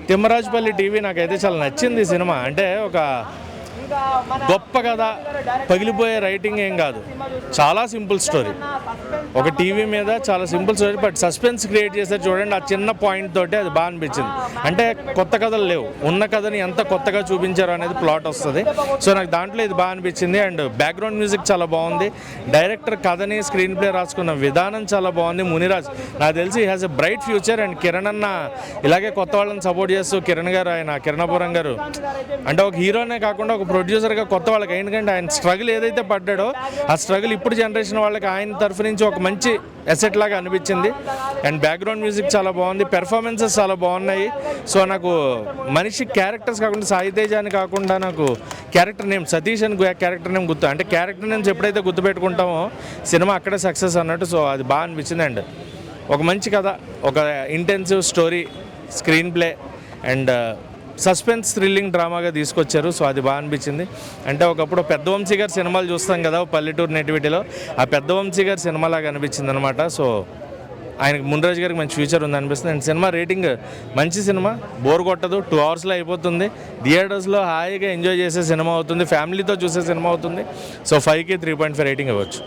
Thimmarajupalli TV నాకైతే చాలా నచ్చింది ఈ సినిమా. అంటే ఒక గొప్ప కథ, పగిలిపోయే రైటింగ్ ఏం కాదు, చాలా సింపుల్ స్టోరీ. ఒక టీవీ మీద చాలా simple story, but suspense create చేశారు చూడండి. ఆ చిన్న పాయింట్ తోటి అది బాగా అనిపించింది. అంటే కొత్త కథలు లేవు, ఉన్న కథని ఎంత కొత్తగా చూపించారు అనేది ప్లాట్ వస్తుంది. సో నాకు దాంట్లో ఇది బాగా అనిపించింది. అండ్ బ్యాక్గ్రౌండ్ మ్యూజిక్ చాలా బాగుంది. డైరెక్టర్ కథని స్క్రీన్ ప్లే రాసుకున్న విధానం చాలా బాగుంది. మునిరాజ్ నాకు తెలిసి has a bright future. And Kiran అన్న ఇలాగే కొత్త వాళ్ళని సపోర్ట్ చేస్తూ, కిరణ్ గారు, ఆయన కిరణాపురం గారు అంటే ఒక హీరోనే కాకుండా ఒక ప్రొడ్యూసర్గా కొత్త వాళ్ళకి, ఎందుకంటే ఆయన స్ట్రగుల్ ఏదైతే పడ్డాడో ఆ స్ట్రగుల్ ఇప్పుడు జనరేషన్ వాళ్ళకి ఆయన తరఫు నుంచి ఒక మంచి అసెట్ లాగా అనిపించింది. అండ్ బ్యాక్గ్రౌండ్ మ్యూజిక్ చాలా బాగుంది, పెర్ఫార్మెన్సెస్ చాలా బాగున్నాయి. సో నాకు మనిషి క్యారెక్టర్స్ కాకుండా, సాయితేజ అని కాకుండా నాకు క్యారెక్టర్ నేమ్ సతీష్ అని క్యారెక్టర్ నేమ్ గుర్తు, అంటే క్యారెక్టర్ నేమ్స్ ఎప్పుడైతే గుర్తుపెట్టుకుంటామో సినిమా అక్కడే సక్సెస్ అన్నట్టు. సో అది బాగా అనిపించింది. అండ్ ఒక మంచి కథ, ఒక intensive story, screenplay and suspense thrilling డ్రామాగా తీసుకొచ్చారు. సో అది బాగా అనిపించింది. అంటే ఒకప్పుడు పెద్ద వంశీ గారి సినిమాలు చూస్తాం కదా పల్లెటూరు నెటివిటీలో, ఆ పెద్ద వంశీ గారి సినిమాలాగా అనిపించింది అనమాట. సో ఆయనకి మున్రాజ్ గారికి మంచి ఫ్యూచర్ ఉంది అనిపిస్తుంది. అండ్ సినిమా రేటింగ్ మంచి సినిమా, బోర్ కొట్టదు, 2 అవర్స్లో అయిపోతుంది. థియేటర్స్లో హాయిగా ఎంజాయ్ చేసే సినిమా అవుతుంది, ఫ్యామిలీతో చూసే సినిమా అవుతుంది. సో 5కి 3.5 రేటింగ్ ఇవ్వచ్చు.